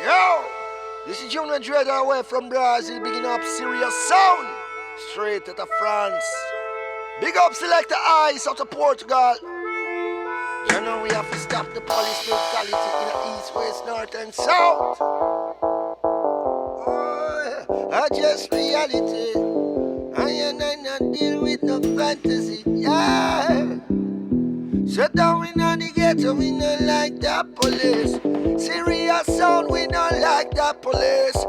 Yo, this is Junior Dread away from Brazil, bigging up Serioussound, straight out of France. Big up Selector Ice out of Portugal. You know we have to stop the police brutality in the east, west, north and south. Oh, I just reality. I not deal with no fantasy. Yeah. Shut down, we not the ghetto, we not like that police. Serioussound, we not like that police.